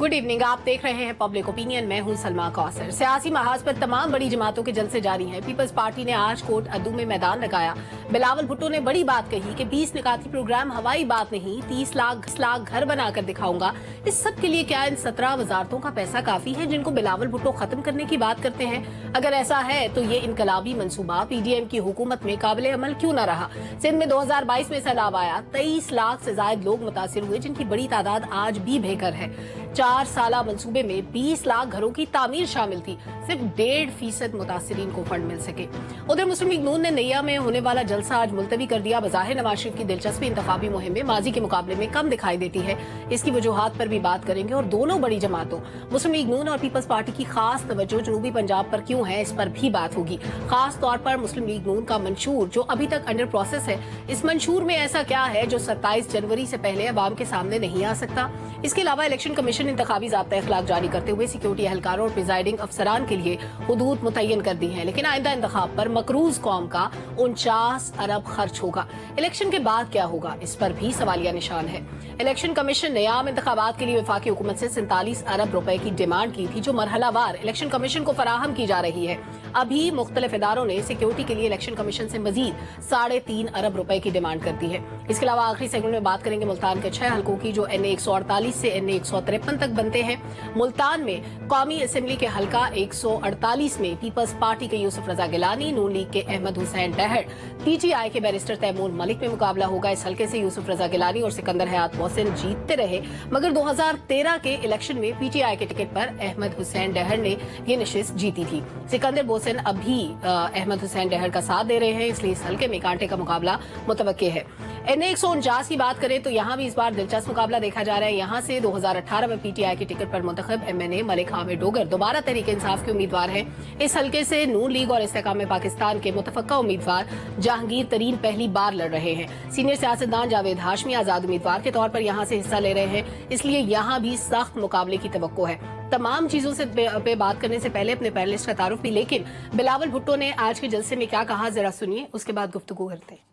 Good evening, आप देख रहे हैं पब्लिक ओपिनियन। मैं हूं सलमा कौसर। सियासी महाज पर तमाम बड़ी जमातों के जलसे जारी हैं। पीपल्स पार्टी ने आज कोट अद्दू में मैदान लगाया। बिलावल भुट्टो ने बड़ी बात कही कि 20 निकाती प्रोग्राम हवाई बात नहीं, 30 लाख घर बनाकर दिखाऊंगा। इस सब के लिए क्या इन 17 वजारतों का पैसा काफी है जिनको बिलावल भुट्टो खत्म करने की बात करते हैं? अगर ऐसा है तो ये इनकलाबी मंसूबा पीडीएम की हुकूमत में काबिल अमल क्यों न रहा? सिंध में 2022 में सैलाब आया, 23 लाख से ज्यादा लोग मुतासिर हुए जिनकी बड़ी तादाद आज भी बेघर है। 4 साला मंसूबे में 20 लाख घरों की तामीर शामिल थी। सिर्फ 1.5% मुतासिरीन को फंड मिल सके। उधर मुस्लिम लीग नून ने नैया में होने वाला जलसा आज मुलतवी कर दिया। बज़ाहिर नवाज शरीफ की दिलचस्पी इंतखाबी मुहिम में माजी के मुकाबले में कम दिखाई देती है। इसकी वजूहात पर भी बात करेंगे और दोनों बड़ी जमातों मुस्लिम लीग नून और पीपल्स पार्टी की खास तवज्जो जनूबी पंजाब पर क्यों है, इस पर भी बात होगी। खास तौर पर मुस्लिम लीग नून का मंशूर जो अभी तक अंडर प्रोसेस है, इस मंशूर में ऐसा क्या है जो 27 जनवरी से पहले अवाम के सामने नहीं आ सकता? इसके अलावा इलेक्शन कमीशन इंतखाबी ज़ाब्ता इखलाक जारी करते हुए सिक्योरिटी एहलकारों और प्रिजाइडिंग अफसरान के लिए हुदूद मुतय्यन कर दी है, लेकिन आइंदा इंतखाब पर मकरूज कौम का 49 अरब खर्च होगा। इलेक्शन के बाद क्या होगा, इस पर भी सवालिया निशान है। इलेक्शन कमीशन ने आम इंतखाबात के लिए वफाकी हुकूमत से 47 अरब रुपए की डिमांड की थी जो मरहलावार इलेक्शन कमीशन को फराहम की जा रही है। अभी मुख्तलिफ इदारों ने सिक्योरिटी के लिए इलेक्शन कमीशन से मजीद 3.5 अरब रुपए की डिमांड कर दी है। इसके अलावा आखिरी सेगमेंट में बात करेंगे मुल्तान के 6 हलकों की जो NA 148 से NA 153 तक बनते हैं। मुल्तान में कौमी असेंबली के हलका 148 में पीपल्स पार्टी के यूसुफ रजा गिलानी, नून लीग के अहमद हुसैन डहर, PTI के बैरिस्टर तैमूर मलिक में मुकाबला होगा। इस हलके से यूसुफ रजा गिलानी और सिकंदर हयात मोहसिन जीतते रहे, मगर 2013 के इलेक्शन में PTI के टिकट पर अहमद हुसैन डहर ने ये नशिस्त जीती थी। सिकंदर बोसन अभी अहमद हुसैन डहर का साथ दे रहे हैं, इसलिए इस हलके में कांटे का मुकाबला मुतवक्के है। NA 149 की बात करें तो यहाँ भी इस बार दिलचस्प मुकाबला देखा जा रहा है। यहाँ से 2018 में PTI के टिकट पर मुंतखब MNA मलिक हामिद डोगर दोबारा तहरीक इंसाफ के उम्मीदवार हैं। इस हलके से नून लीग और इस्तेकाम पाकिस्तान के मुतफक्का उम्मीदवार जहांगीर तरीन पहली बार लड़ रहे हैं। सीनियर सियासतदान जावेद हाशमी आजाद उम्मीदवार के तौर पर यहाँ से हिस्सा ले रहे हैं, इसलिए यहाँ भी सख्त मुकाबले की तवक्को है। तमाम चीजों से पे बात करने से पहले अपने पैनलिस्ट का तारुफ भी, लेकिन बिलावल भुट्टो ने आज के जलसे में क्या कहा जरा सुनिए, उसके बाद गुफ्तगू करते हैं।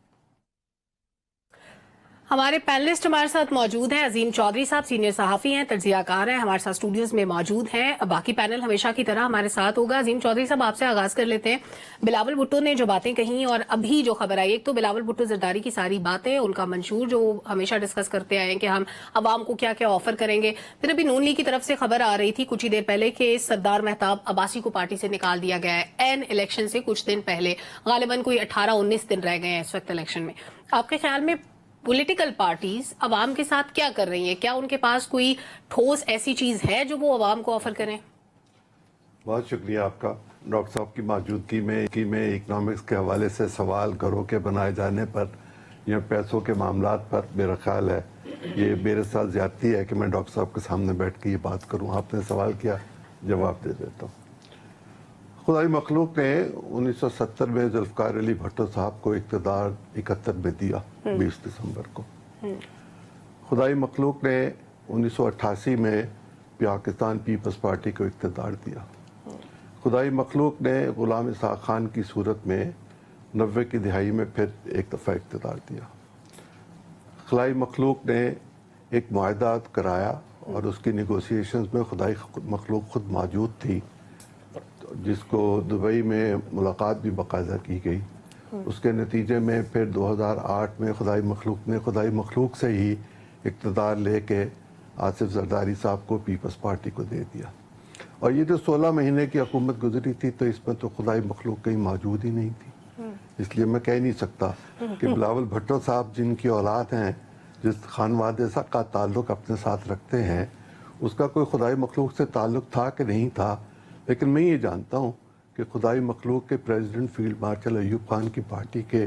हमारे पैनलिस्ट हमारे साथ मौजूद हैं। अजीम चौधरी साहब सीनियर सहाफ़ी हैं, तज्ज़ियाकार हैं, हमारे साथ स्टूडियोज में मौजूद हैं। बाकी पैनल हमेशा की तरह हमारे साथ होगा। अजीम चौधरी साहब, आपसे आगाज कर लेते हैं। बिलावल भुट्टो ने जो बातें कही और अभी जो खबर आई, एक तो बिलावल भुट्टो जरदारी की सारी बातें, उनका मंशूर जो हमेशा डिस्कस करते आए हैं कि हम आवाम को क्या क्या ऑफर करेंगे। फिर अभी नून लीग की तरफ से खबर आ रही थी कुछ ही देर पहले कि सरदार मेहताब अब्बासी को पार्टी से निकाल दिया गया है एन इलेक्शन से कुछ दिन पहले। गालिबन कोई 18-19 दिन रह गए हैं इस वक्त इलेक्शन में। आपके ख्याल में पॉलिटिकल पार्टीज अवाम के साथ क्या कर रही हैं? क्या उनके पास कोई ठोस ऐसी चीज है जो वो अवाम को ऑफर करें? बहुत शुक्रिया आपका। डॉक्टर साहब की मौजूदगी में इकनॉमिक्स के हवाले से सवाल घरों के बनाए जाने पर या पैसों के मामलात पर मेरा ख्याल है ये मेरे साथ ज्यादती है कि मैं डॉक्टर साहब के सामने बैठ के ये बात करूं। आपने सवाल किया, जवाब दे देता हूँ। खुदाई मखलूक ने 1970 में जुल्फ़िकार अली भुट्टो साहब को इक़्तिदार 71 में दिया 20 दिसंबर को। खुदाई मखलूक ने 1988 में पाकिस्तान पीपल्स पार्टी को इक़्तिदार दिया। खुदाई मखलूक ने गुलाम इसहाक़ खान की सूरत में 90 की दिहाई में फिर एक दफ़ा इक़्तिदार दिया। खुदाई मखलूक ने एक मुआहदा कराया और उसकी नेगोशिएशंस में खुदाई मखलूक खुद मौजूद थी, जिसको दुबई में मुलाकात भी बाकायदा की गई। उसके नतीजे में फिर 2008 में खुदाई मखलूक से ही इक़्तिदार लेके आसिफ जरदारी साहब को पीपल्स पार्टी को दे दिया। और ये जो 16 महीने की हुकूमत गुजरी थी तो इसमें तो खुदाई मखलूक कहीं मौजूद ही नहीं थी। इसलिए मैं कह नहीं सकता कि बिलावल भुट्टो साहब जिनकी औलाद हैं, जिस खानवादे का ताल्लुक़ अपने साथ रखते हैं, उसका कोई खुदाई मखलूक से ताल्लुक़ था कि नहीं था। लेकिन मैं ये जानता हूँ कि खुदाई मखलूक के president field marshal Ayub Khan की पार्टी के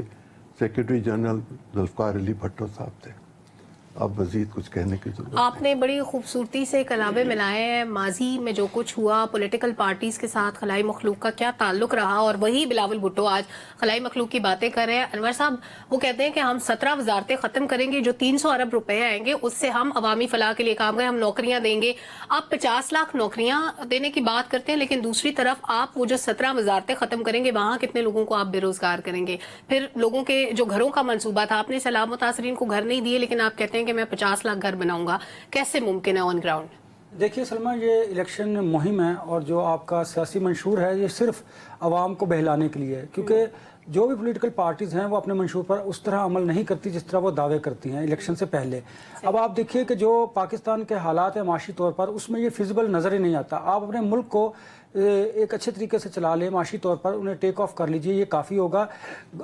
सेक्रेटरी जनरल जुल्फ़िकार अली भुट्टो साहब थे। अब मजीद कुछ कहने की जरूरत आपने बड़ी खूबसूरती से कलामे मिलाए हैं। माजी में जो कुछ हुआ, पॉलिटिकल पार्टीज के साथ खलाई मखलूक का क्या ताल्लुक रहा, और वही बिलावल भुट्टो आज खलाई मखलूक की बातें कर रहे हैं। अनवर साहब वो कहते हैं कि हम 17 वजारतें खत्म करेंगे, जो 300 अरब रुपए आएंगे उससे हम अवामी फलाह के लिए काम करें, हम नौकरियां देंगे। आप 50 लाख नौकरियां देने की बात करते हैं, लेकिन दूसरी तरफ आप वो जो 17 वजारतें खत्म करेंगे वहां कितने लोगों को आप बेरोजगार करेंगे? फिर लोगों के जो घरों का मंसूबा था, आपने सैलाब मुतासरीन को घर नहीं दिए, लेकिन आप कहते हैं कि मैं 50 लाख घर बनाऊंगा। कैसे मुमकिन है ऑन ग्राउंड? देखिए सलमा, ये इलेक्शन मुहिम है और जो आपका सियासी मंशूर है ये सिर्फ आवाम को बहलाने के लिए है, क्योंकि जो भी पॉलिटिकल पार्टीज़ हैं वो अपने मंशूर पर उस तरह अमल नहीं करती जिस तरह वो दावे करती हैं इलेक्शन से पहले। अब आप देखिए कि जो पाकिस्तान के हालात हैं माशी तौर पर, उसमें ये फिजिबल नज़र ही नहीं आता। आप अपने मुल्क को एक अच्छे तरीके से चला लें माशी तौर पर, उन्हें टेक ऑफ कर लीजिए, ये काफ़ी होगा।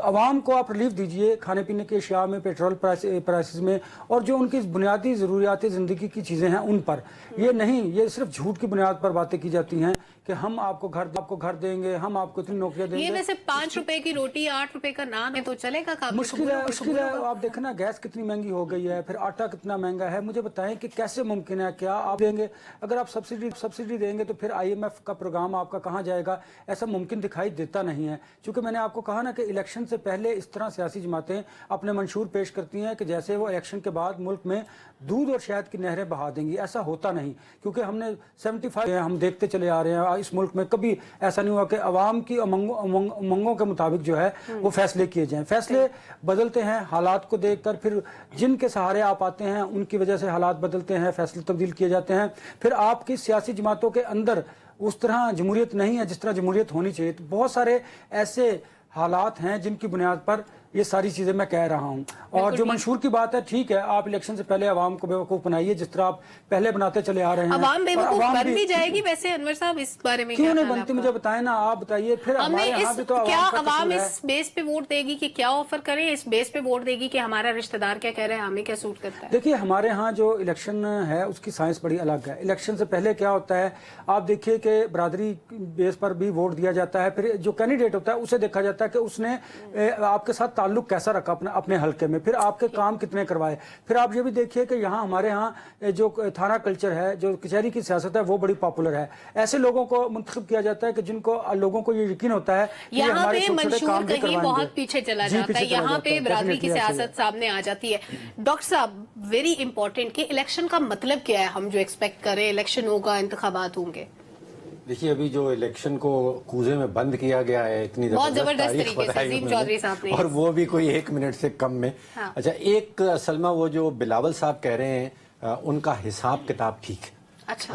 आवाम को आप रिलीफ दीजिए खाने पीने के अशिया में, पेट्रोल प्राइसेस में, और जो उनकी बुनियादी ज़रूरियात ज़िंदगी की चीज़ें हैं उन पर। ये नहीं, ये सिर्फ झूठ की बुनियाद पर बातें की जाती हैं कि हम आपको घर देंगे, हम आपको इतनी नौकरियां देंगे। ये वैसे 5 रुपए की रोटी 8 रुपए का नान है तो चलेगा? मुश्किल है। आप देखें ना, गैस कितनी महंगी हो गई है, फिर आटा कितना महंगा है। मुझे बताएं कि कैसे मुमकिन है, क्या आप देंगे? अगर आप सब्सिडी देंगे तो फिर IMF का प्रोग्राम आपका कहाँ जाएगा? ऐसा मुमकिन दिखाई देता नहीं है, क्योंकि मैंने आपको कहा ना कि इलेक्शन से पहले इस तरह सियासी जमातें अपने मंशूर पेश करती हैं कि जैसे वो इलेक्शन के बाद मुल्क में दूध और शहद की नहरें बहा देंगी। ऐसा होता नहीं, क्योंकि हमने 75 हम देखते चले आ रहे हैं इस मुल्क में कभी ऐसा नहीं हुआ कि अवाम की उमंगों के मुताबिक जो है वो फैसले किए जाएं। फैसले बदलते हैं हालात को देखकर, फिर जिनके सहारे आप आते हैं उनकी वजह से हालात बदलते हैं, फैसले तब्दील किए जाते हैं। फिर आपकी सियासी जमातों के अंदर उस तरह जमहूरियत नहीं है जिस तरह जमहूरियत होनी चाहिए। तो बहुत सारे ऐसे हालात हैं जिनकी बुनियाद पर ये सारी चीजें मैं कह रहा हूं। और जो मंशूर की बात है, ठीक है, आप इलेक्शन से पहले आवाम को बेवकूफ बनाइए जिस तरह आप पहले बनाते चले आ रहे हैं। आवाम बेवकूफ बन भी जाएगी वैसे अनवर साहब, इस बारे में क्यों नहीं बनती? मुझे बताएं ना, आप बताइए। फिर हमारे यहाँ भी तो क्या आवाम इस बेस पे वोट देगी कि क्या ऑफर करें, इस बेस पे वोट देगी कि हमारा रिश्तेदार क्या कह रहे हैं, हमें क्या सूट करता है? देखिए, हमारे यहाँ जो इलेक्शन है उसकी साइंस बड़ी अलग है। इलेक्शन से पहले क्या होता है, आप देखिए कि बरादरी बेस पर भी वोट दिया जाता है। फिर जो कैंडिडेट होता है उसे देखा जाता है कि उसने आपके साथ ताल्लुक कैसा रखा अपने हल्के में, फिर आपके काम कितने करवाए। फिर आप ये भी देखिए कि यहाँ हमारे यहाँ जो थाना कल्चर है, जो कचहरी की सियासत है, वो बड़ी पॉपुलर है। ऐसे लोगों को मुंतखब किया जाता है कि जिनको लोगों को ये यकीन होता है यहाँ पे मंशूर कहीं बहुत पीछे चला जाता है, यहाँ पे बरादरी की सियासत सामने आ जाती है। डॉक्टर साहब, वेरी इंपॉर्टेंट कि इलेक्शन का मतलब क्या है, हम जो एक्सपेक्ट करें, इलेक्शन होगा, इंतखाबात होंगे। देखिए, अभी जो इलेक्शन को कूजे में बंद किया गया है, इतनी बहुत जबरदस्त तारीख तरीके से बताई अजीम चौधरी साहब ने, और वो भी कोई 1 मिनट से कम में। हाँ। अच्छा, एक सलमा, वो जो बिलावल साहब कह रहे हैं उनका हिसाब किताब ठीक है। अच्छा,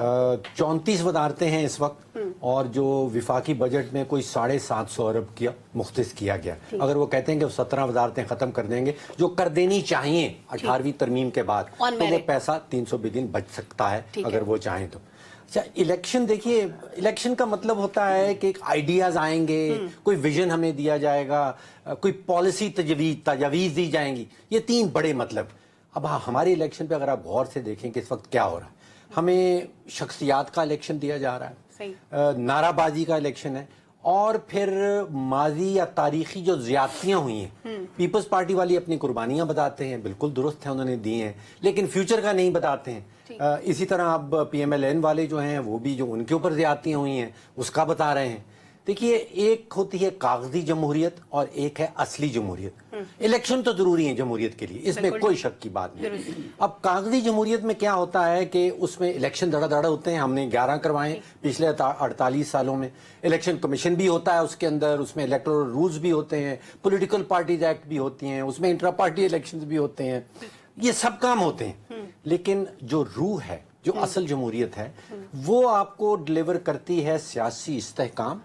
34 वजारतें हैं इस वक्त, और जो विफाकी बजट में कोई 750 अरब किया मुख्तस किया गया। अगर वो कहते हैं कि 17 वजारतें खत्म कर देंगे, जो कर देनी चाहिए 18वीं तरमीम के बाद, तो वो पैसा 300 बिलियन बच सकता है अगर वो चाहें तो। अच्छा, इलेक्शन देखिए, इलेक्शन का मतलब होता है कि आइडियाज आएंगे, कोई विजन हमें दिया जाएगा, कोई पॉलिसी तजवीज दी जाएंगी। ये 3 बड़े मतलब। अब हमारे इलेक्शन पे अगर आप गौर से देखें कि इस वक्त क्या हो रहा है, हमें शख्सियात का इलेक्शन दिया जा रहा है, नाराबाजी का इलेक्शन है, और फिर माजी या तारीखी जो ज्यादतियां हुई हैं, पीपल्स पार्टी वाली अपनी कुर्बानियां बताते हैं, बिल्कुल दुरुस्त है, उन्होंने दी हैं, लेकिन फ्यूचर का नहीं बताते हैं। इसी तरह अब PMLN वाले जो हैं वो भी जो उनके ऊपर ज्यादतियां हुई हैं उसका बता रहे हैं। देखिए, एक होती है कागजी जमहूरियत और एक है असली जमहूरियत। इलेक्शन तो जरूरी है जमहूरियत के लिए, इसमें कोई शक की बात नहीं। अब कागजी जमहूरियत में क्या होता है कि उसमें इलेक्शन धड़ा होते हैं। हमने 11 करवाए पिछले 48 सालों में। इलेक्शन कमीशन भी होता है उसके अंदर, उसमें इलेक्टोरल रूल्स भी होते हैं, पॉलिटिकल पार्टीज एक्ट भी होती हैं, उसमें इंट्रा पार्टी इलेक्शन भी होते हैं, ये सब काम होते हैं। लेकिन जो रूह है, जो असल जमहूरियत है, वो आपको डिलीवर करती है सियासी इस्तेहकाम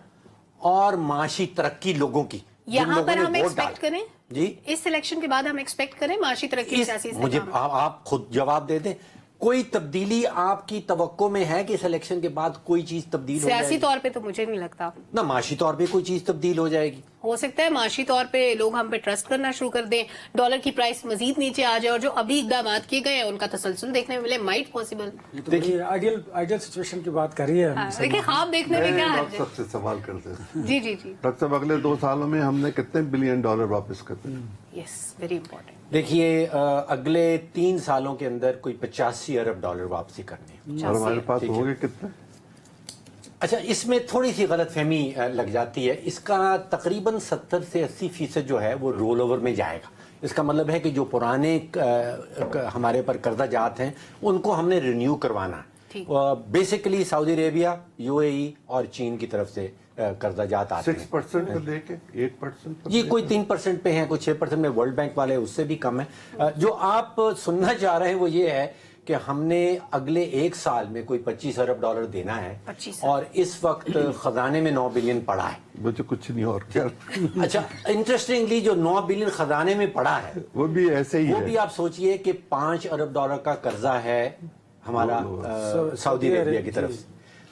और माशी तरक्की लोगों की। यहाँ पर हम एक्सपेक्ट करें जी, इस इलेक्शन के बाद हम एक्सपेक्ट करें माशी तरक्की, सियासी मुझे आप खुद जवाब दे दें, कोई तब्दीली आपकी तवक्को में है कि इस इलेक्शन के बाद कोई चीज तब्दील हो जाएगी? सियासी तौर पे तो मुझे नहीं लगता ना, माशी तौर पे कोई चीज तब्दील हो जाएगी। हो सकता है माशी तौर पे लोग हम पे ट्रस्ट करना शुरू कर दें, डॉलर की प्राइस मजीद नीचे आ जाए, और जो अभी इकदाम किए गए हैं उनका तसलसल देखने में मिले, माइट पॉसिबल। देखिए, आइडियल सिचुएशन की बात कर रही है। देखिए, ख्वाब देखने में क्या है। डॉक्टर साहब से सवाल करते हैं। जी जी जी डॉक्टर साहब, अगले 2 सालों में हमने कितने बिलियन डॉलर वापस करते हैं? Yes, very important. देखिए, अगले 3 सालों के अंदर कोई 85 अरब डॉलर वापसी करनी है। और हमारे पास होंगे कितने? अच्छा, इसमें थोड़ी सी गलतफहमी लग जाती है। इसका तकरीबन 70 से 80% जो है वो रोल ओवर में जाएगा। इसका मतलब है कि जो पुराने हमारे पर कर्जा जात हैं उनको हमने रिन्यू करवाना है। बेसिकली सऊदी अरेबिया, UAE और चीन की तरफ से कर्जा जात आते हैं। 6% से लेके 8%? जी, कोई 3% पे है, कोई 6% में वर्ल्ड बैंक वाले, उससे भी कम है। जो आप सुनना चाह रहे हैं वो ये है کہ ہم نے اگلے ایک سال میں کوئی $25 ارب دینا ہے 25 اور اس وقت خزانے میں $9 بلین پڑا ہے. مجھے کچھ نہیں اور کیا اچھا انٹرسٹنگلی جو $9 بلین خزانے میں پڑا ہے وہ بھی ایسے ہی وہ ہے. بھی آپ سوچئے کہ $5 ارب کا قرضہ ہے ہمارا سعودی عربیہ کی طرف سے،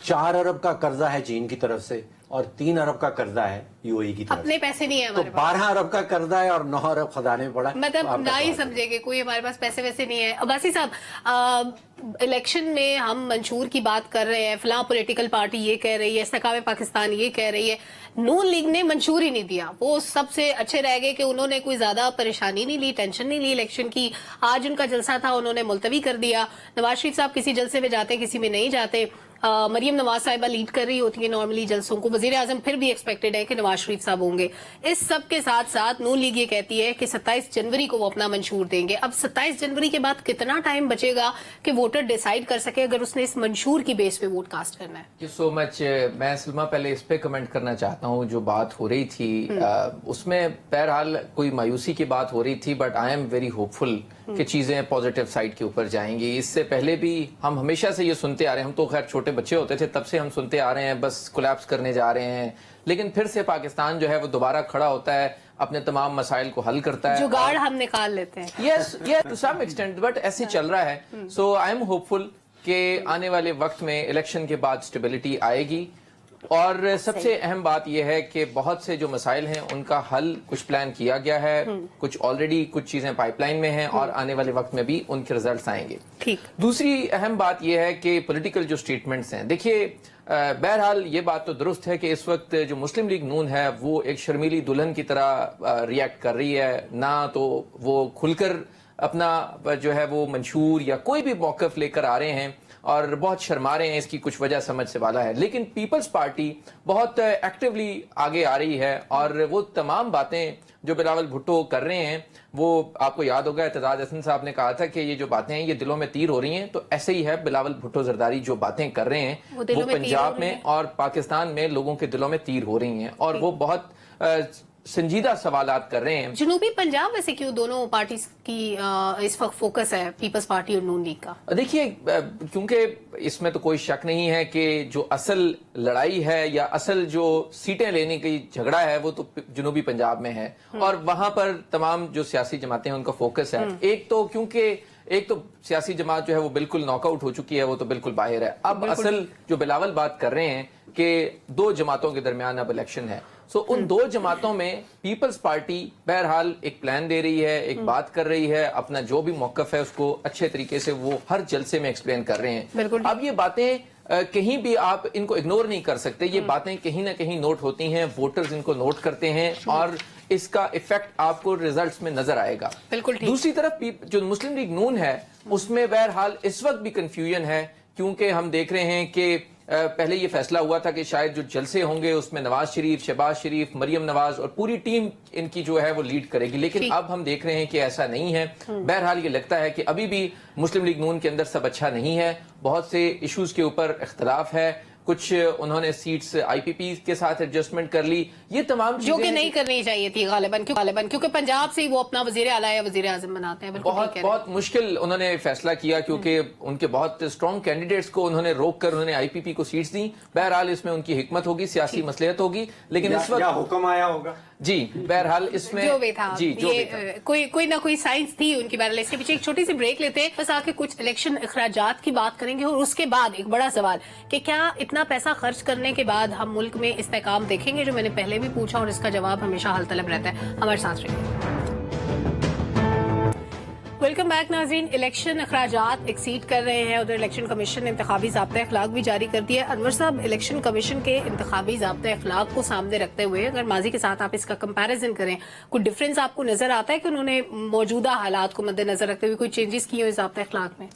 4 ارب کا قرضہ ہے چین کی طرف سے، اور 3 ارب کا قرضہ ہے یو اے ای کی طرف اپنے پیسے نہیں ہے تو ہمارے پاس. 12 ارب کا قرضہ ہے اور 9 ارب خزانے میں پڑا ہے. مطلب نہ ہی سمجھے کہ کوئی ہمارے پاس پیسے ویسے نہیں ہے. عباسی صاحب الیکشن میں ہم منشور کی بات کر رہے ہیں، فلاں پولیٹیکل پارٹی یہ کہہ رہی ہے، استحکام پاکستان یہ کہہ رہی ہے، نون لیگ نے منشور ہی نہیں دیا. وہ سب سے اچھے رہ گئے کہ انہوں نے کوئی زیادہ پریشانی نہیں لی، ٹینشن نہیں لی الیکشن کی. آج ان کا جلسہ تھا، انہوں نے ملتوی کر دیا. نواز شریف صاحب کسی جلسے میں جاتے کسی میں نہیں جاتے. مریم نواز صاحبہ لیڈ کر رہی ہوتی ہیں نارملی جلسوں کو. وزیر اعظم پھر بھی ایکسپیکٹڈ ہے کہ نواز شریف صاحب ہوں گے. اس سب کے ساتھ ساتھ نون لیگ یہ کہتی ہے کہ 27 جنوری کو وہ اپنا منشور دیں گے. اب 27 جنوری کے بعد کتنا ٹائم بچے گا کہ ووٹر ڈیسائیڈ کر سکے اگر اس نے اس منشور کی بیس پہ ووٹ کاسٹ کرنا ہے؟ تھینک یو سو مچ. میں سلمہ پہلے اس پہ کمنٹ کرنا چاہتا ہوں. جو بات ہو رہی تھی اس میں بہرحال کوئی مایوسی کی بات ہو رہی تھی، but I am very hopeful کہ چیزیں پازیٹیو سائڈ کے اوپر جائیں گی. اس سے پہلے بھی ہم ہمیشہ سے یہ سنتے آ رہے ہیں، ہم تو خیر چھوٹے بچے ہوتے تھے تب سے ہم سنتے آ رہے ہیں بس کولیپس کرنے جا رہے ہیں، لیکن پھر سے پاکستان جو ہے وہ دوبارہ کھڑا ہوتا ہے، اپنے تمام مسائل کو حل کرتا ہے. جگاڑ ہم نکال لیتے ہیں. یس ٹو سم ایکسٹینٹ، بٹ ایسے چل رہا ہے. سو آئی ایم ہوپ فل کہ آنے والے وقت میں الیکشن کے بعد اسٹیبلٹی آئے گی. اور سب سے اہم بات یہ ہے کہ بہت سے جو مسائل ہیں ان کا حل کچھ پلان کیا گیا ہے، کچھ آلریڈی کچھ چیزیں پائپ لائن میں ہیں، اور آنے والے وقت میں بھی ان کے ریزلٹس آئیں گے. دوسری اہم بات یہ ہے کہ پولیٹیکل جو سٹیٹمنٹس ہیں، دیکھیے بہرحال یہ بات تو درست ہے کہ اس وقت جو مسلم لیگ نون ہے وہ ایک شرمیلی دلہن کی طرح ریئیکٹ کر رہی ہے. نہ تو وہ کھل کر اپنا جو ہے وہ منشور یا کوئی بھی موقف لے کر آ رہے ہیں اور بہت شرما رہے ہیں. اس کی کچھ وجہ سمجھ سے والا ہے، لیکن پیپلز پارٹی بہت ایکٹیولی آگے آ رہی ہے، اور وہ تمام باتیں جو بلاول بھٹو کر رہے ہیں وہ آپ کو یاد ہوگا اعتزاز احسن صاحب نے کہا تھا کہ یہ جو باتیں ہیں یہ دلوں میں تیر ہو رہی ہیں. تو ایسے ہی ہے، بلاول بھٹو زرداری جو باتیں کر رہے ہیں وہ پنجاب میں اور پاکستان میں لوگوں کے دلوں میں تیر ہو رہی ہیں، اور وہ بہت سنجیدہ سوالات کر رہے ہیں. جنوبی پنجاب ویسے کیوں دونوں پارٹیز کی اس وقت فوکس ہے، پیپلز پارٹی اور نون لیگ کا؟ دیکھیے کیونکہ اس میں تو کوئی شک نہیں ہے کہ جو اصل لڑائی ہے یا اصل جو سیٹیں لینے کی جھگڑا ہے وہ تو جنوبی پنجاب میں ہے، اور وہاں پر تمام جو سیاسی جماعتیں ہیں ان کا فوکس ہے. ایک تو سیاسی جماعت جو ہے وہ بالکل ناک آؤٹ ہو چکی ہے، وہ تو بالکل باہر ہے. اب اصل جو بلاول بات کر رہے ہیں کہ 2 جماعتوں کے درمیان اب الیکشن ہے. سو ان 2 جماعتوں میں پیپلز پارٹی بہرحال ایک پلان دے رہی ہے، ایک بات کر رہی ہے، اپنا جو بھی موقف ہے اس کو اچھے طریقے سے وہ ہر جلسے میں ایکسپلین کر رہے ہیں. اب یہ باتیں کہیں بھی آپ ان کو اگنور نہیں کر سکتے، یہ باتیں کہیں نہ کہیں نوٹ ہوتی ہیں، ووٹرز ان کو نوٹ کرتے ہیں، اور اس کا ایفیکٹ آپ کو ریزلٹس میں نظر آئے گا. دوسری طرف جو مسلم لیگ نون ہے اس میں بہرحال اس وقت بھی کنفیوژن ہے، کیونکہ ہم دیکھ رہے ہیں کہ پہلے یہ فیصلہ ہوا تھا کہ شاید جو جلسے ہوں گے اس میں نواز شریف، شہباز شریف، مریم نواز اور پوری ٹیم ان کی جو ہے وہ لیڈ کرے گی، لیکن اب ہم دیکھ رہے ہیں کہ ایسا نہیں ہے. بہرحال یہ لگتا ہے کہ ابھی بھی مسلم لیگ نون کے اندر سب اچھا نہیں ہے، بہت سے ایشوز کے اوپر اختلاف ہے، کچھ انہوں نے سیٹس آئی پی پی کے ساتھ ایڈجسٹمنٹ کر لی. یہ تمام جو کہ نہیں کرنی چاہیے تھی غالباً کیونکہ پنجاب سے وہ اپنا وزیر اعلیٰ یا وزیر اعظم بناتے ہیں. بہت مشکل انہوں نے فیصلہ کیا، کیونکہ ان کے بہت اسٹرانگ کینڈیڈیٹس کو انہوں نے روک کر انہوں نے آئی پی پی کو سیٹس دی. بہرحال اس میں ان کی حکمت ہوگی، سیاسی مصلحت ہوگی، لیکن اس وقت حکم آیا ہوگا. جی بہرحال اس میں جو بھی تھا کوئی نہ کوئی سائنس تھی ان کی. بہرحال اس کے پیچھے ایک چھوٹی سی بریک لیتے ہیں، بس آ کے کچھ الیکشن اخراجات کی بات کریں گے، اور اس کے بعد ایک بڑا سوال کہ کیا اتنا پیسہ خرچ کرنے کے بعد ہم ملک میں استحکام دیکھیں گے، جو میں نے پہلے بھی پوچھا اور اس کا جواب ہمیشہ حل طلب رہتا ہے. ہمارے ساتھ رہیے. ویلکم بیک ناظرین. الیکشن اخراجات ایکسیڈ کر رہے ہیں، ادھر الیکشن کمیشن نے انتخابی ضابطۂ اخلاق بھی جاری کر دیا ہے. انور صاحب، الیکشن کمیشن کے انتخابی ضابطۂ اخلاق کو سامنے رکھتے ہوئے اگر ماضی کے ساتھ آپ اس کا کمپیریزن کریں، کوئی ڈفرینس آپ کو نظر آتا ہے کہ انہوں نے موجودہ حالات کو مد نظر رکھتے ہوئے کوئی چینجز کی ہو ضابطۂ اخلاق میں؟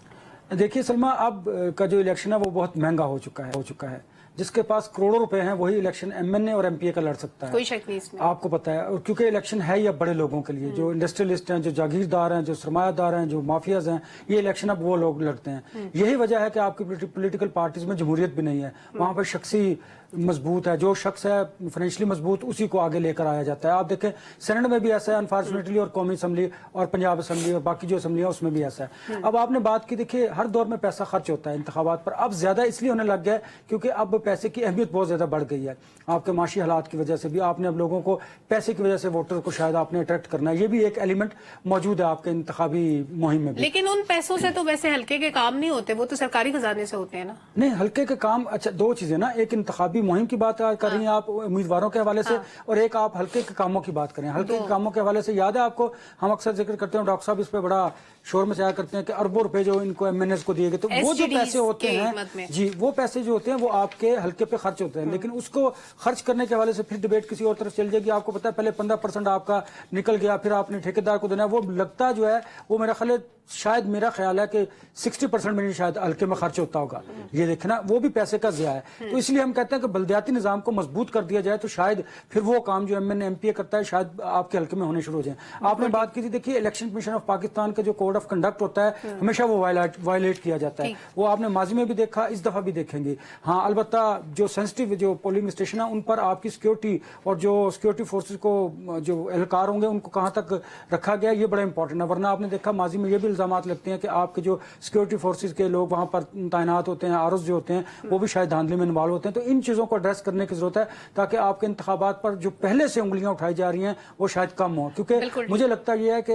دیکھیے سلمہ، اب کا جو الیکشن ہے وہ بہت مہنگا ہو چکا ہے. जिसके पास करोड़ों रुपए हैं वही इलेक्शन एमएनए और एमपीए का लड़ सकता है। कोई शक नहीं इसमें। आपको पता है, और क्योंकि इलेक्शन है ही अब बड़े लोगों के लिए, जो इंडस्ट्रियलिस्ट हैं, जो जागीरदार हैं, जो सरमायादार हैं, जो माफियाज हैं, ये इलेक्शन अब वो लोग लड़ते हैं। यही वजह है कि आपकी पॉलिटिकल पार्टीज में जमहूरियत भी नहीं है। वहां पर शख्सी मजबूत है, जो शख्स है फाइनेंशियली मजबूत उसी को आगे लेकर आया जाता है। आप देखें सेनेट में भी ऐसा है अनफॉर्चुनेटली, और कौमी असम्बली और पंजाब असम्बली और बाकी जो असम्बली है उसमें भी ऐसा है। अब आपने बात की, देखिए हर दौर में पैसा खर्च होता है इंतखाबात पर, अब ज्यादा इसलिए होने लग गया है क्योंकि अब पैसे की अहमियत बहुत ज्यादा बढ़ गई है। आपके माशी हालात की वजह से भी आपने अब लोगों को पैसे की वजह से वोटर को शायद आपने अट्रैक्ट करना है, ये भी एक एलिमेंट मौजूद है आपके इंतखाबी मुहिम में भी। लेकिन उन पैसों से तो वैसे हल्के के काम नहीं होते, वो तो सरकारी खजाने से होते हैं ना। नहीं, हल्के के काम, अच्छा दो चीजें ना, एक इंतखाबी मुहिम की बात कर रही हैं आप उम्मीदवारों के हवाले से, और एक आप हल्के के कामों की बात करें। हल्के के कामों के हवाले से याद है आपको, हम अक्सर जिक्र करते हैं, डॉक्टर साहब इस पे बड़ा शोर मचाया करते हैं कि अरबों रुपए जो इनको एमएनएस को दिए गए, तो वो जो पैसे होते हैं जी, वो पैसे जो होते हैं वो आपके हल्के पे खर्च होते हैं। लेकिन उसको खर्च करने के हवाले से फिर डिबेट किसी और तरफ चल जाएगी। आपको पता है पहले 15% आपका निकल गया, फिर आपने ठेकेदार को देना, वो लगता जो है वो मेरा ख्याल है, शायद मेरा ख्याल है कि 60% में शायद हल्के में खर्च होता होगा। ये देखना, वो भी पैसे का ज़िया है। तो इसलिए हम कहते हैं कि बलदियाती निज़ाम को मजबूत कर दिया जाए तो शायद फिर वो काम जो एमएनए एमपीए करता है शायद आपके हल्के में होने शुरू हो जाए। आपने बात की थी, देखिए इलेक्शन कमीशन ऑफ पाकिस्तान का जो कोड ऑफ कंडक्ट होता है हमेशा वो वायलेट किया जाता है। वो आपने माजी में भी देखा, इस दफा भी देखेंगे। हाँ, अलबत्ता जो सेंसिटिव जो पोलिंग स्टेशन है उन पर आपकी सिक्योरिटी और जो सिक्योरिटी फोर्सेज को जो एहलकार होंगे उनको कहाँ तक रखा गया, ये बड़ा इंपॉर्टेंट है। वरना आपने देखा माजी में ये भी इल्जाम लगते हैं कि आपके जो सिक्योरिटी फोर्सेज के लोग वहां पर तैनात होते हैं, आरएस जो होते हैं, वो भी शायद धांधली में इन्वॉल्व होते हैं। तो इन चीजों को एड्रेस करने की जरूरत है ताकि आपके इंतखाबात पर जो पहले से उंगलियां उठाई जा रही हैं वो शायद कम हो। क्योंकि मुझे लगता यह है कि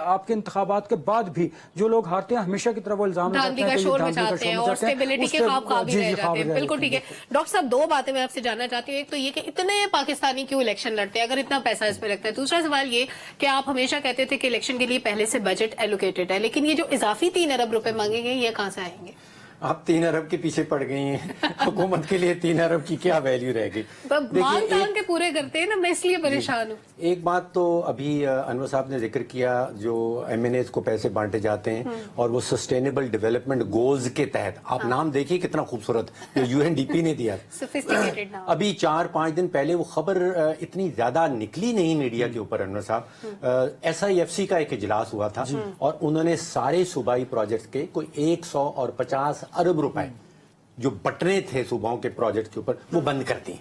आपके इंतखाबात के बाद भी जो लोग हारते हैं हमेशा की तरफ वो इल्जाम लगाते हैं और स्टेबिलिटी के ख्वाब काबिल रह जाते हैं। बिल्कुल ठीक है डॉक्टर साहब, दो बातें मैं आपसे जानना चाहती हूँ। एक तो ये कि इतने पाकिस्तानी क्यों इलेक्शन लड़ते हैं अगर इतना पैसा इस पे लगता है। दूसरा सवाल ये कि आप हमेशा कहते थे कि इलेक्शन के लिए पहले से बजट एलोकेटेड है, लेकिन ये जो इजाफी 3 अरब रुपए मांगेंगे ये कहां से आएंगे? आप 3 अरब के पीछे पड़ गई हैं। हुकूमत के लिए 3 अरब की क्या वैल्यू रह गई? मान तान के पूरे करते हैं ना, मैं इसलिए परेशान हूँ। एक बात तो अभी अनवर साहब ने जिक्र किया, जो एमएनएस को पैसे बांटे जाते हैं और वो सस्टेनेबल डेवलपमेंट गोल्स के तहत, आप नाम देखिए कितना खूबसूरत जो यूएनडीपी ने दिया। अभी 4-5 दिन पहले वो खबर इतनी ज्यादा निकली नहीं मीडिया के ऊपर अनवर साहब, SIFC का एक इजलास हुआ था और उन्होंने सारे सूबाई प्रोजेक्ट के कोई 100 और 50 अरब रुपए जो बटने थे सूबाओं के प्रोजेक्ट के ऊपर वो बंद कर दी।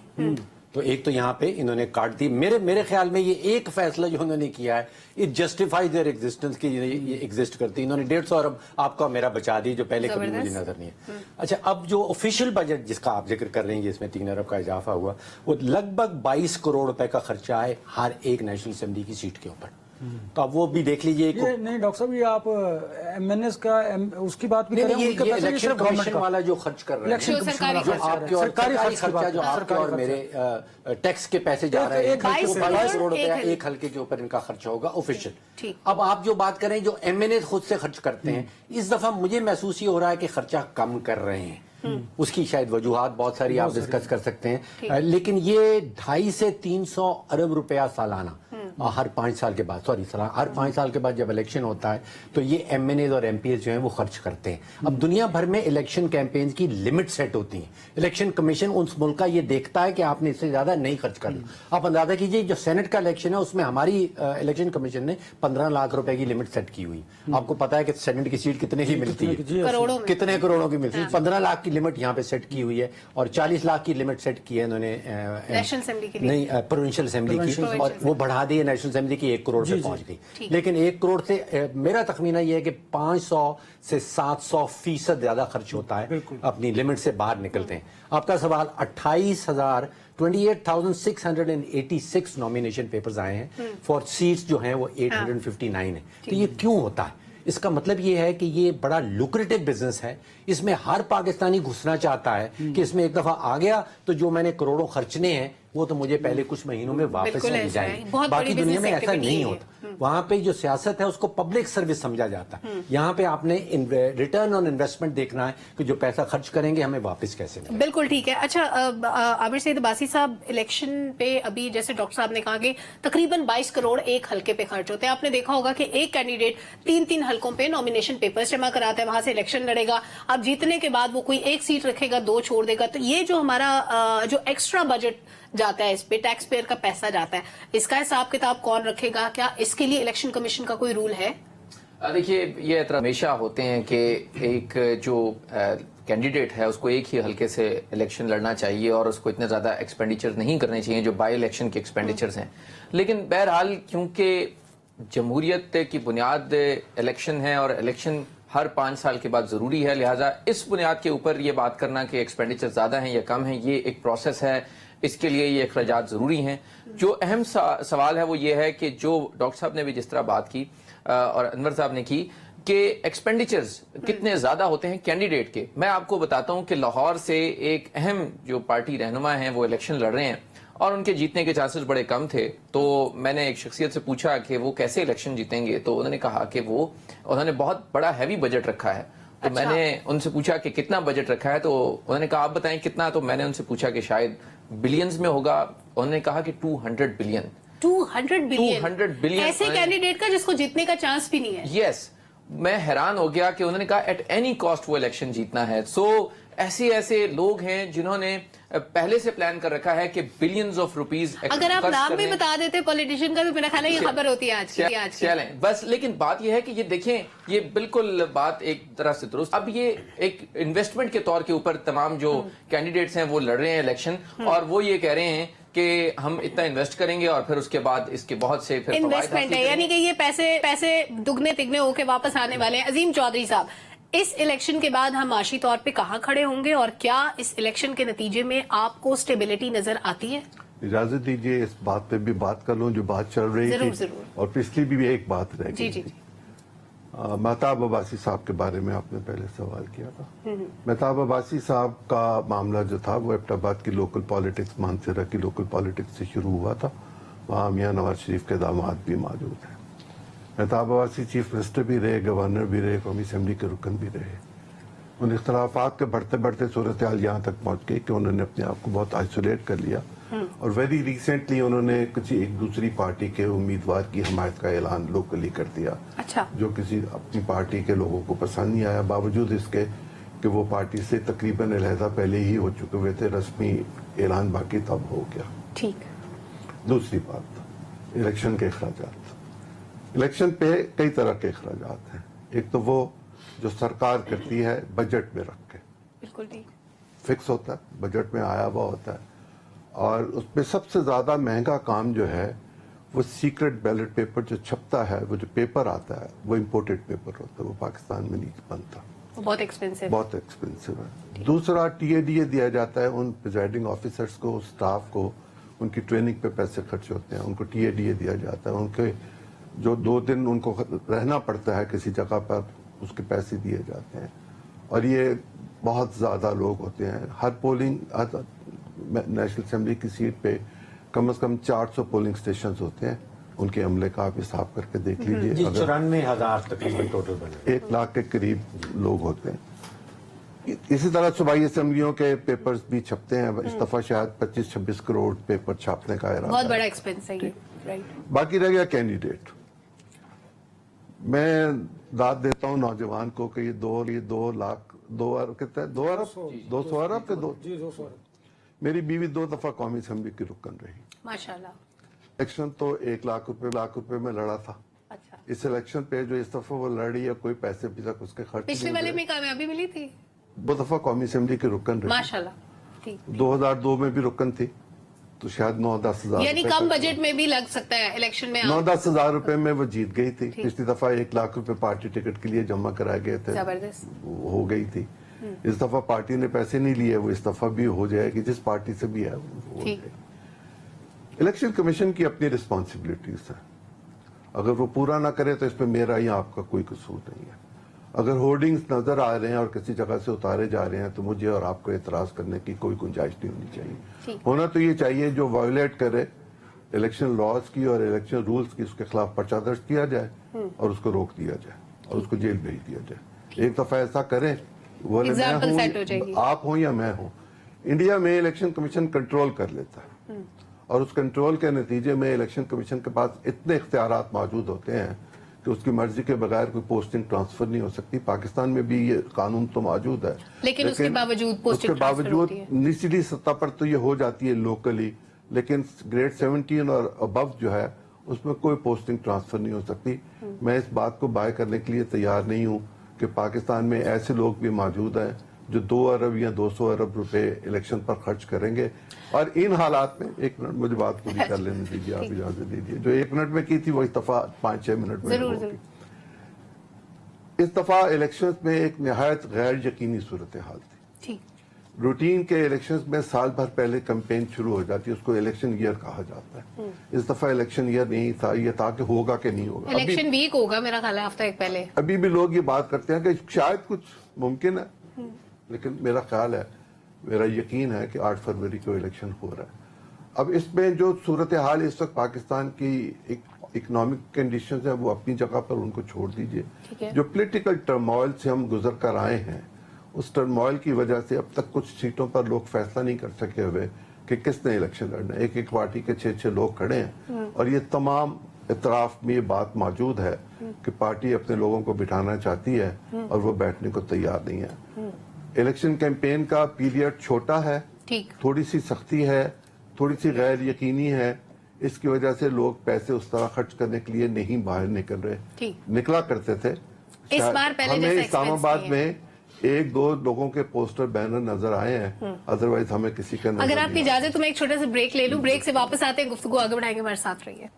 तो एक तो यहाँ पे इन्होंने काट दी। मेरे ख्याल में ये एक फैसला जो उन्होंने किया है इट जस्टिफाई देयर एग्जिस्टेंस की ये एग्जिस्ट करती। इन्होंने 150 अरब आपका मेरा बचा दी जो पहले कभी मुझे नजर नहीं है। अच्छा, अब जो ऑफिशियल बजट जिसका आप जिक्र कर रहे हैं जिसमें 3 अरब का इजाफा हुआ, वो लगभग 22 करोड़ रुपए का खर्चा है हर एक नेशनल असेंबली की सीट के ऊपर। तो अब वो भी देख लीजिए। नहीं डॉक्टर साहब, ये आप एमएनएस का उसकी बात भी करें, ये इलेक्शन कमीशन वाला जो खर्च कर रहे हैं, सरकारी खर्चा जो आपके और मेरे टैक्स के पैसे जा रहे हैं, 22 करोड़ रुपया एक हल्के के ऊपर इनका खर्चा होगा ऑफिशियल। अब आप जो बात करें जो एमएनए खुद से खर्च करते हैं, इस दफा मुझे महसूस ये हो रहा है कि खर्चा कम कर रहे हैं। उसकी शायद वजूहात बहुत सारी आप डिस्कस कर सकते हैं, लेकिन ये 250 से 300 अरब रुपया सालाना हर 5 साल के बाद, हर 5 साल के बाद जब इलेक्शन होता है तो ये एमएनए और एमपीएस जो हैं वो खर्च करते हैं। अब दुनिया भर में इलेक्शन कैंपेन्स की लिमिट सेट होती है। इलेक्शन कमीशन उस मुल्क का ये देखता है कि आपने इससे ज्यादा नहीं खर्च करना। आप अंदाजा कीजिए जो सेनेट का इलेक्शन है उसमें हमारी इलेक्शन कमीशन ने 15 लाख रुपए की लिमिट सेट की हुई। आपको पता है कि सेनेट की सीट कितने की मिलती है, कितने करोड़ों की मिलती है। 15 लाख की लिमिट यहाँ पे सेट की हुई है और 40 लाख की लिमिट सेट की है इन्होंने नहीं प्रोविंशियल असेंबली की, और वो बढ़ा दी नेशनल असेंबली की 1 करोड़ पे पहुंच गई। लेकिन 1 करोड़ से मेरा तखमीना यह है कि 500 से 700% ज्यादा खर्च होता है, अपनी लिमिट से बाहर निकलते हैं। आपका सवाल 28,686 नॉमिनेशन पेपर्स आए हैं फॉर सीट्स जो हैं वो 859 है। तो ये क्यों होता है? इसका मतलब ये है कि ये बड़ा लुक्रेटिव बिजनेस है, इसमें हर पाकिस्तानी घुसना चाहता है कि इसमें एक दफा आ गया तो जो मैंने करोड़ों खर्चने हैं وہ تو مجھے پہلے کچھ مہینوں میں واپس بالکل مل ایسا جائیں ہے. گے. بہت باقی بڑی دنیا میں business ایسا activity نہیں ہے. ہوتا. وہاں پہ جو سیاست ہے اس کو پبلک سروس سمجھا جاتا ہے. یہاں پہ آپ نے ریٹرن آن انویسٹمنٹ دیکھنا ہے کہ جو پیسہ خرچ کریں گے ہمیں واپس کیسے ملے. بالکل ٹھیک ہے. اچھا عامر سعید عباسی صاحب، الیکشن پہ ابھی جیسے ڈاکٹر صاحب نے کہا کہ تقریباً 22 کروڑ ایک حلقے پہ خرچ ہوتے ہیں. آپ نے دیکھا ہوگا کہ ایک کینڈیڈیٹ 3 حلقوں پہ نامینیشن پیپرز جمع کراتا ہے، وہاں سے الیکشن لڑے گا. اب جیتنے کے بعد وہ کوئی ایک سیٹ رکھے گا، 2 چھوڑ دے گا. تو یہ جو ہمارا جو ایکسٹرا بجٹ جاتا ہے، اس پہ ٹیکس پیئر کا پیسہ جاتا ہے، اس کا حساب کتاب کون رکھے گا؟ کیا اس کے لیے الیکشن کمیشن کا کوئی رول ہے؟ دیکھیے، یہ اعتراض ہمیشہ ہوتے ہیں کہ ایک جو کینڈیڈیٹ ہے اس کو ایک ہی حلقے سے الیکشن لڑنا چاہیے اور اس کو اتنے زیادہ ایکسپینڈیچر نہیں کرنے چاہیے جو بائی الیکشن کے ایکسپینڈیچرز ہیں. لیکن بہرحال کیونکہ جمہوریت کی بنیاد الیکشن ہے اور الیکشن ہر 5 سال کے بعد ضروری ہے، لہٰذا اس بنیاد کے اوپر یہ بات کرنا کہ ایکسپینڈیچر زیادہ ہیں یا کم ہیں، یہ ایک پروسیس ہے. اس کے لیے یہ اخراجات ضروری ہیں. جو اہم سوال ہے وہ یہ ہے کہ جو ڈاکٹر صاحب نے بھی جس طرح بات کی اور انور صاحب نے کی کہ ایکسپینڈیچرز کتنے زیادہ ہوتے ہیں کینڈیڈیٹ کے. میں آپ کو بتاتا ہوں کہ لاہور سے ایک اہم جو پارٹی رہنما ہیں وہ الیکشن لڑ رہے ہیں اور ان کے جیتنے کے چانسز بڑے کم تھے. تو میں نے ایک شخصیت سے پوچھا کہ وہ کیسے الیکشن جیتیں گے، تو انہوں نے کہا کہ انہوں نے بہت بڑا ہیوی بجٹ رکھا ہے. تو میں نے ان سے پوچھا کہ کتنا بجٹ رکھا ہے، تو انہوں نے کہا آپ بتائیں کتنا. تو میں نے ان سے پوچھا کہ شاید بلینز میں ہوگا. انہوں نے کہا کہ 200 بلین. 200 بلین ایسے کینڈیڈیٹ کا جس کو جیتنے کا چانس بھی نہیں ہے. یس، میں حیران ہو گیا کہ انہوں نے کہا ایٹ اینی کاسٹ وہ الیکشن جیتنا ہے. سو ایسے لوگ ہیں جنہوں نے پہلے سے پلان کر رکھا ہے کہ بلینز آف روپیز. اگر آپ نام بھی بتا دیتے پولیٹیشین کا تو میرا خیال ہے یہ خبر ہوتی ہے آج کی. چلیں بس. لیکن بات یہ ہے کہ یہ دیکھیں، یہ بالکل بات ایک طرح سے درست. اب یہ ایک انویسٹمنٹ کے طور کے اوپر تمام جو کینڈیڈیٹس ہیں وہ لڑ رہے ہیں الیکشن، اور وہ یہ کہہ رہے ہیں کہ ہم اتنا انویسٹ کریں گے اور پھر اس کے بعد اس کے بہت سے انویسٹمنٹ ہے، یعنی کہ یہ پیسے دگنے تگنے ہو کے واپس آنے والے ہیں. عظیم چودھری صاحب، اس الیکشن کے بعد ہم معاشی طور پہ کہاں کھڑے ہوں گے، اور کیا اس الیکشن کے نتیجے میں آپ کو سٹیبلٹی نظر آتی ہے؟ اجازت دیجیے اس بات پہ بھی بات کر لوں جو بات چل رہی تھی. ضرور. اور پچھلی بھی ایک بات رہ گئی. جی. مہتاب عباسی صاحب کے بارے میں آپ نے پہلے سوال کیا تھا. مہتاب عباسی صاحب کا معاملہ جو تھا وہ ایبٹ آباد کی لوکل پالیٹکس، مانسیرا کی لوکل پالیٹکس سے شروع ہوا تھا. وہاں میاں نواز شریف کے داماد بھی موجود ہیں. مہتاب عباسی چیف منسٹر بھی رہے، گورنر بھی رہے، قومی اسمبلی کے رکن بھی رہے. ان اختلافات کے بڑھتے بڑھتے صورتحال یہاں تک پہنچ گئی کہ انہوں نے اپنے آپ کو بہت آئسولیٹ کر لیا، اور ویری ریسنٹلی انہوں نے کسی ایک دوسری پارٹی کے امیدوار کی حمایت کا اعلان لوکلی کر دیا. اچھا. جو کسی اپنی پارٹی کے لوگوں کو پسند نہیں آیا، باوجود اس کے کہ وہ پارٹی سے تقریباً علیحدہ پہلے ہی ہو چکے ہوئے تھے. رسمی اعلان باقی تب ہو گیا. ٹھیک. دوسری بات، الیکشن کے اخراجات. الیکشن پہ کئی طرح کے اخراجات ہیں. ایک تو وہ جو سرکار کرتی ہے بجٹ میں رکھ کے، بالکل ٹھیک، فکس ہوتا ہے، بجٹ میں آیا ہوا ہوتا ہے. اور اس پہ سب سے زیادہ مہنگا کام جو ہے وہ سیکرٹ بیلٹ پیپر جو چھپتا ہے. وہ جو پیپر آتا ہے وہ امپورٹڈ پیپر ہوتا ہے، وہ پاکستان میں نہیں بنتا، وہ بہت ایکسپینسو ہے. دوسرا ٹی اے ڈی اے دیا جاتا ہے ان پریزائڈنگ آفیسرز کو، اسٹاف کو. ان کی ٹریننگ پہ پیسے خرچ ہوتے ہیں. ان کو ٹی اے ڈی اے دیا جاتا ہے. ان کے جو 2 دن ان کو رہنا پڑتا ہے کسی جگہ پر، اس کے پیسے دیے جاتے ہیں. اور یہ بہت زیادہ لوگ ہوتے ہیں. ہر پولنگ نیشنل اسمبلی کی سیٹ پہ کم از کم 400 پولنگ اسٹیشنز ہوتے ہیں. ان کے عملے کا آپ حساب کر کے دیکھ لیجیے. 94,000 تقریباً ٹوٹل بنے. 1 لاکھ کے قریب لوگ ہوتے ہیں. اسی طرح صوبائی اسمبلیوں کے پیپرز بھی چھپتے ہیں. اس دفعہ شاید 25-26 کروڑ پیپر چھاپنے کا ارادہ ہے. بہت بڑا ایکسپینس ہے یہ. باقی رہ گیا کینڈیڈیٹ. میں داد دیتا ہوں نوجوان کو کہ یہ 2 لاکھ 2 ارب کتنے 2 ارب 200 ارب کے 200. میری بیوی 2 دفعہ قومی اسمبلی کی رکن رہی. ماشاءاللہ. الیکشن تو 1 لاکھ روپے میں لڑا تھا. اچھا. اس الیکشن پہ جو اس دفعہ وہ لڑی ہے کوئی پیسے بھی تک اس کے خرچ نہیں. پچھلے والے میں کامیابی ملی تھی. 2 دفعہ قومی اسمبلی کی رکن رہی. ماشاءاللہ. ٹھیک. 2002 میں بھی رکن تھی تو شاید 9-10 ہزار یعنی کم بجٹ میں بھی لگ سکتا ہے الیکشن میں. 9-10 ہزار روپے میں وہ جیت گئی تھی. پچھلی دفعہ 1 لاکھ روپے پارٹی ٹکٹ کے لیے جمع کرائے گئے تھے. زبردست. ہو گئی تھی. اس دفعہ پارٹی نے پیسے نہیں لیے. وہ اس دفعہ بھی ہو جائے گی جس پارٹی سے بھی ہے وہ ہو جائے گی. الیکشن کمیشن کی اپنی رسپانسبلٹیز ہیں. اگر وہ پورا نہ کرے تو اس پہ میرا یا آپ کا کوئی قصور نہیں ہے. अगर होर्डिंग्स नजर आ रहे हैं और किसी जगह से उतारे जा रहे हैं तो मुझे और आपको एतराज करने की कोई गुंजाइश नहीं होनी चाहिए। होना तो ये चाहिए जो वायोलेट करे इलेक्शन लॉज की और इलेक्शन रूल्स की, उसके खिलाफ पर्चा दर्ज किया जाए और उसको रोक दिया जाए और उसको जेल भेज दिया जाए। एक दफा ऐसा करें, वो Example set हो जाएगी। आप हो या मैं हूँ, इंडिया में इलेक्शन कमीशन कंट्रोल कर लेता है और उस कंट्रोल के नतीजे में इलेक्शन कमीशन के पास इतने इख्तियारात मौजूद होते हैं कि उसकी मर्जी के बगैर कोई पोस्टिंग ट्रांसफर नहीं हो सकती। पाकिस्तान में भी ये कानून तो मौजूद है, लेकिन उसके बावजूद पोस्टिंग उसके ट्रांसफर बावजूद होती है। निचली सतह पर तो ये हो जाती है लोकली, लेकिन ग्रेड 17 और अबव जो है उसमें कोई पोस्टिंग ट्रांसफर नहीं हो सकती। मैं इस बात को बाय करने के लिए तैयार नहीं हूँ कि पाकिस्तान में ऐसे लोग भी मौजूद हैं जो 2 अरब या 200 अरब रुपए इलेक्शन पर खर्च करेंगे। और इन हालात में, एक मिनट मुझे बात पूरी कर लेने दीजिए, आप इजाजत दीजिए। जो 1 मिनट में की थी वो इस दफा 5-6 मिनट में जरूर, होगी। जरूर। इस दफा इलेक्शंस में एक निहायत गैर यकीनी सूरत हाल थी। ठीक, रूटीन के इलेक्शंस में साल भर पहले कैंपेन शुरू हो जाती है, उसको इलेक्शन ईयर कहा जाता है। इस दफा इलेक्शन ईयर नहीं था, ये था कि होगा कि नहीं होगा। इलेक्शन वीक होगा मेरा ख्याल है, हफ्ता एक पहले। अभी भी लोग ये बात करते हैं कि शायद कुछ मुमकिन है, लेकिन मेरा ख्याल है, मेरा यकीन है कि 8 फरवरी को इलेक्शन हो रहा है। अब इसमें जो सूरत हाल इस वक्त पाकिस्तान की इकोनॉमिक कंडीशंस है वो अपनी जगह पर, उनको छोड़ ठीक है। दीजिए। जो पॉलिटिकल टर्मोइल से हम गुजर कर आए हैं, उस टर्मोइल की वजह से अब तक कुछ सीटों पर लोग फैसला नहीं कर सके हुए कि किसने इलेक्शन लड़ना है। एक एक पार्टी के 6-6 लोग खड़े हैं और ये तमाम इतराफ में ये बात मौजूद है कि पार्टी अपने लोगों को बिठाना चाहती है और वो बैठने को तैयार नहीं है। इलेक्शन कैंपेन का पीरियड छोटा है, ठीक, थोड़ी सी सख्ती है, थोड़ी सी गैर यकीनी है, इसकी वजह से लोग पैसे उस तरह खर्च करने के लिए नहीं बाहर निकल रहे, ठीक। निकला करते थे। इस बार पहले हमें जैसा इस्लामाबाद expense में 1-2 लोगों के पोस्टर बैनर नजर आए हैं, अदरवाइज हमें किसी का नजर अगर आपकी नहीं आया। इजाजत तो मैं एक छोटा सा ब्रेक ले लूं, ब्रेक से वापस आते हैं, गुफ्तगू आगे बढ़ाएंगे, हमारे साथ रहिए।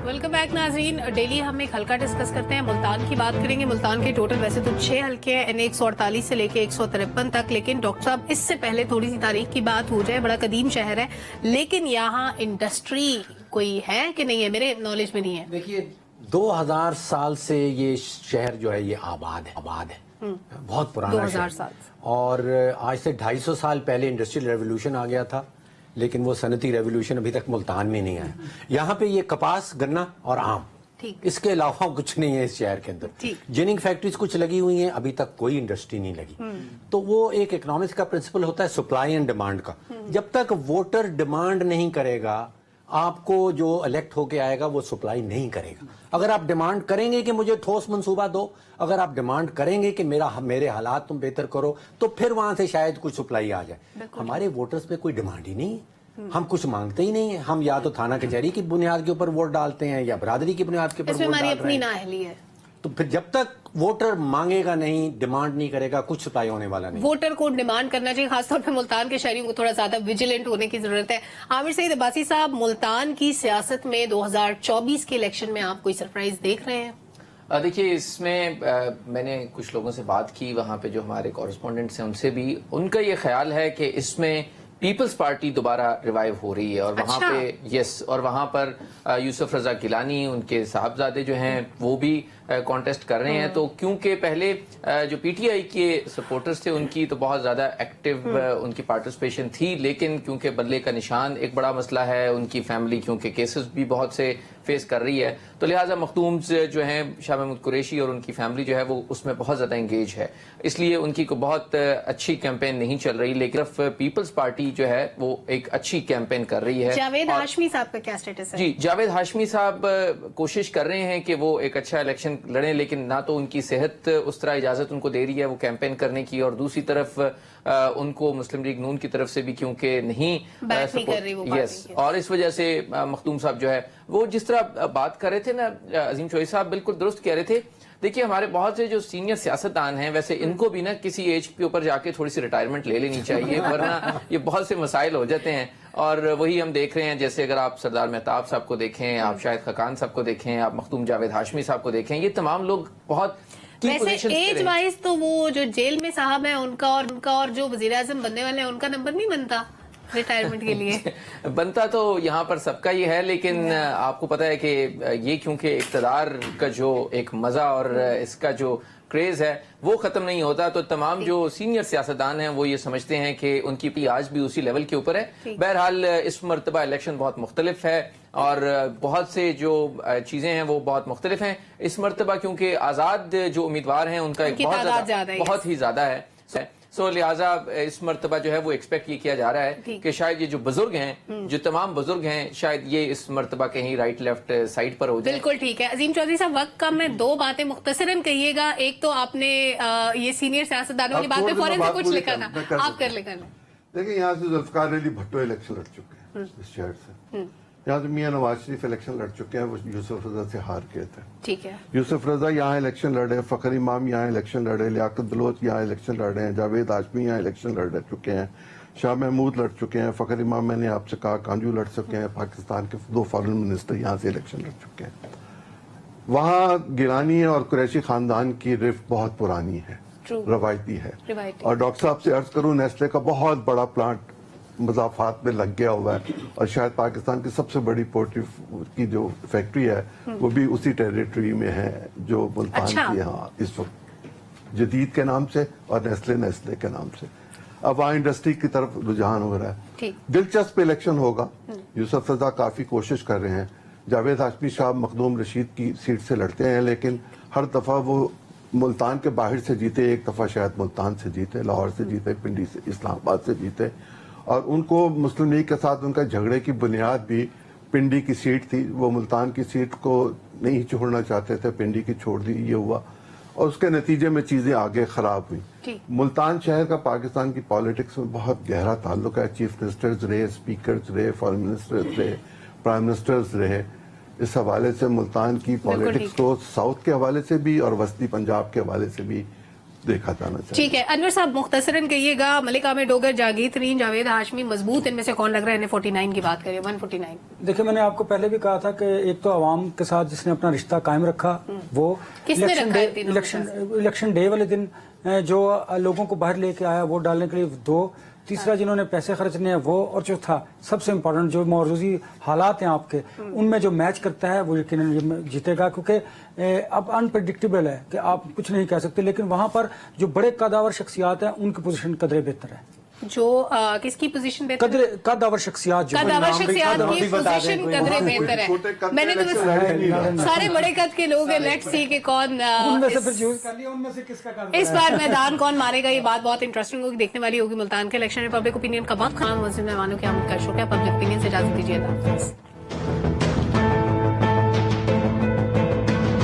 वेलकम बैक नाजरीन। डेली हम एक हल्का डिस्कस करते हैं, मुल्तान की बात करेंगे। मुल्तान के टोटल वैसे तो 6 हल्के हैं, N 148 से लेके 153 तक, लेकिन डॉक्टर साहब इससे पहले थोड़ी सी तारीख की बात हो जाए। बड़ा कदीम शहर है, लेकिन यहाँ इंडस्ट्री कोई है कि नहीं है, मेरे नॉलेज में नहीं है। देखिए 2000 साल से ये शहर जो है ये आबाद है बहुत पुराना 2000 शहर। साल। और आज से 250 साल पहले इंडस्ट्रियल रेवोल्यूशन आ गया था, लेकिन वो सनती रेवोल्यूशन अभी तक मुल्तान में नहीं आया। यहाँ पे ये कपास, गन्ना और आम, ठीक। इसके अलावा कुछ नहीं है इस शहर के अंदर। ठीक। जिनिंग फैक्ट्रीज कुछ लगी हुई हैं, अभी तक कोई इंडस्ट्री नहीं लगी। तो वो एक इकोनॉमिक्स का प्रिंसिपल होता है सप्लाई एंड डिमांड का। जब तक वोटर डिमांड नहीं करेगा, आपको जो इलेक्ट होके आएगा वो सप्लाई नहीं करेगा। अगर आप डिमांड करेंगे कि मुझे ठोस मंसूबा दो, अगर आप डिमांड करेंगे कि मेरे हालात तुम बेहतर करो, तो फिर वहां से शायद कुछ सप्लाई आ जाए। हमारे वोटर्स पे कोई डिमांड ही नहीं है, हम कुछ मांगते ही नहीं है। हम या तो थाना कचहरी की बुनियाद के ऊपर वोट डालते हैं या बरादरी की बुनियाद के ऊपर इसमें वोट हमारी डाल रहे अपनी हैं। नाअहली है। तो फिर जब तक वोटर मांगेगा नहीं, डिमांड नहीं करेगा, कुछ सप्लाई होने वाला नहीं। वोटर को डिमांड करना चाहिए, खासतौर पे मुल्तान के शहरियों को थोड़ा ज्यादा विजिलेंट होने की जरूरत है। आमिर सईद अब्बासी साहब, मुल्तान की सियासत में 2024 के इलेक्शन में आप कोई सरप्राइज देख रहे हैं? देखिए, इसमें मैंने कुछ लोगों से बात की, वहां पे जो हमारे कॉरेस्पॉन्डेंट्स हैं उनसे भी, उनका ये ख्याल है कि इसमें पीपल्स पार्टी दोबारा रिवाइव हो रही है और वहां अच्छा। पे यस, और वहां पर यूसुफ रजा गिलानी, उनके साहबजादे जो हैं वो भी कॉन्टेस्ट कर रहे हैं। तो क्योंकि पहले जो पीटीआई के सपोर्टर्स थे उनकी तो बहुत ज्यादा एक्टिव उनकी पार्टिसिपेशन थी, लेकिन क्योंकि बदले का निशान एक बड़ा मसला है, उनकी फैमिली क्योंकि केसेस भी बहुत से फेस कर रही है, तो लिहाजा मखदूम जो हैं शाह महमूद कुरैशी और उनकी फैमिली जो है वो उसमें बहुत ज्यादा एंगेज है, इसलिए उनकी को बहुत अच्छी कैंपेन नहीं चल रही। लेकिन पीपल्स पार्टी जो है वो एक अच्छी कैंपेन कर रही है। जावेद हाशमी साहब का क्या स्टेटस है? जी, जावेद हाशमी साहब कोशिश कर रहे हैं कि वो एक अच्छा इलेक्शन लड़ें, लेकिन ना तो उनकी सेहत उस तरह इजाजत उनको दे रही है वो कैंपेन करने की, और दूसरी तरफ उनको मुस्लिम लीग नून की तरफ से भी क्योंकि नहीं बैक नहीं कर रही वो पार्टी यस, के। और इस वजह से मखदूम साहब जो है वो जिस तरह बात कर रहे थे ना, अजीम चौधरी साहब बिल्कुल दुरुस्त कह रहे थे। देखिए, हमारे बहुत से जो सीनियर सियासतदान हैं, वैसे इनको भी ना किसी एज के ऊपर जाके थोड़ी सी रिटायरमेंट ले लेनी चाहिए, वरना ये बहुत से मसाइल हो जाते हैं। और वही हम देख रहे हैं, जैसे अगर आप सरदार मेहताब साहब को देखें, आप शाहिद खकान साहब को देखें, आप मखदूम जावेद हाशमी साहब को देखें, ये तमाम लोग बहुत वैसे एज वाइज तो वो जो जेल में साहब है उनका और जो वजीर आजम बनने वाले हैं उनका नंबर नहीं बनता। रिटायरमेंट के लिए? बनता तो यहाँ पर सबका ही है, लेकिन आपको पता है कि ये क्योंकि इक़्तिदार का जो एक मजा और इसका जो क्रेज है वो खत्म नहीं होता, तो तमाम जो सीनियर सियासतदान हैं वो ये समझते हैं कि उनकी आज भी उसी लेवल के ऊपर है। बहरहाल इस मरतबा इलेक्शन बहुत मुख्तलिफ है और बहुत से जो चीजें हैं वो बहुत मुख्तलिफ हैं इस मरतबा, क्योंकि आजाद जो उम्मीदवार हैं उनका एक बहुत ही ज्यादा है। सो लिहाजा इस मरतबा जो है वो एक्सपेक्ट ये किया जा रहा है कि शायद ये जो बुजुर्ग हैं, जो तमाम बुजुर्ग हैं, शायद ये इस मरतबा कहीं राइट लेफ्ट साइड पर हो जाए। बिल्कुल ठीक है। अजीम चौधरी साहब, वक्त कम में दो बातें मुख्तसरन कहिएगा। एक तो आपने ये सीनियर सियासतदानों वाली बात पे फौरन से कुछ लिखा था, आप कर ले। देखिए, यहाँ से जुल्फकार अली भुट्टो इलेक्शन लड़ चुके हैं इस शहर से। यहाँ से मियां नवाज शरीफ इलेक्शन लड़ चुके हैं, वो यूसुफ रजा से हार गए थे। ठीक है। यूसुफ रजा यहाँ इलेक्शन लड़े, फखर इमाम यहाँ इलेक्शन लड़े, लियाकत बलोच यहाँ इलेक्शन लड़े हैं, जावेद हाशमी यहाँ इलेक्शन लड़ चुके हैं, शाह महमूद लड़ चुके हैं, फखर इमाम मैंने आपसे कहा कांजू लड़ चुके हैं, पाकिस्तान के 2 फॉरेन मिनिस्टर यहाँ से इलेक्शन लड़ चुके हैं। वहाँ गिलानी और कुरैशी खानदान की रिफ्ट बहुत पुरानी है, रवायती है। और डॉक्टर साहब से अर्ज करूँ, नेस्ले का बहुत बड़ा प्लांट मजाफात में लग गया हुआ है और शायद पाकिस्तान की सबसे बड़ी पोल्ट्री की जो फैक्ट्री है वो भी उसी टेरिटरी में है जो मुल्तान की यहाँ इस वक्त जदीद के नाम से और नेस्ले के नाम से। अब वहाँ इंडस्ट्री की तरफ रुझान हो रहा है। दिलचस्प इलेक्शन होगा। यूसुफ रजा काफी कोशिश कर रहे हैं, जावेद हाशमी साहब मखदूम रशीद की सीट से लड़ते हैं, लेकिन हर दफा वो मुल्तान के बाहर से जीते, एक दफा शायद मुल्तान से जीते, लाहौर से जीते, पिंडी से, इस्लामाबाद से जीते। और उनको मुस्लिम लीग के साथ उनका झगड़े की बुनियाद भी पिंडी की सीट थी। वो मुल्तान की सीट को नहीं छोड़ना चाहते थे, पिंडी की छोड़ दी, ये हुआ और उसके नतीजे में चीजें आगे खराब हुई। मुल्तान शहर का पाकिस्तान की पॉलिटिक्स में बहुत गहरा ताल्लुक है। चीफ मिनिस्टर्स रहे, स्पीकर्स रहे, फॉरेन मिनिस्टर्स रहे, प्राइम मिनिस्टर्स रहे। इस हवाले से मुल्तान की पॉलिटिक्स को साउथ के हवाले से भी और वस्ती पंजाब के हवाले से भी देखा जाना चाहिए। ठीक है। अनवर साहब, मुख्तसरन कहिएगा, मलिक आमिर डोगर, जहांगीर तरीन, जावेद हाशमी, मजबूत इनमें से कौन लग रहा है? 49 की बात करें, 149। देखिए, मैंने आपको पहले भी कहा था कि एक तो अवाम के साथ जिसने अपना रिश्ता कायम रखा, वो इलेक्शन डे वाले दिन जो लोगों को बाहर लेके आया वोट डालने के लिए, 2, तीसरा जिन्होंने पैसे खर्चने हैं वो, और चौथा सबसे इम्पोर्टेंट जो मौजूदी हालात हैं आपके, उनमें जो मैच करता है वो यकीनन जीतेगा। क्योंकि अब अनप्रेडिक्टेबल है कि आप कुछ नहीं कह सकते, लेकिन वहां पर जो बड़े कदावर शख्सियात हैं उनकी पोजीशन कदरे बेहतर है। जो किसकी पोजीशन बेहतर है? कदावर शख्सियात की पोजीशन कदरे बेहतर है। मैंने तो सारे बड़े कद के लोग हैं, लेट्स सी कि कौन उनमें से फिर चूज कर लिया, उनमें से किसका कद इस बार मैदान कौन मारेगा। ये बात बहुत इंटरेस्टिंग होगी, देखने वाली होगी मुल्तान के इलेक्शन में। पब्लिक ओपिनियन का वक्त, खान मुस्लिम मेहमानों की आमद कर चुका है। पब्लिक ओपिनियन से इजाजत दीजिए।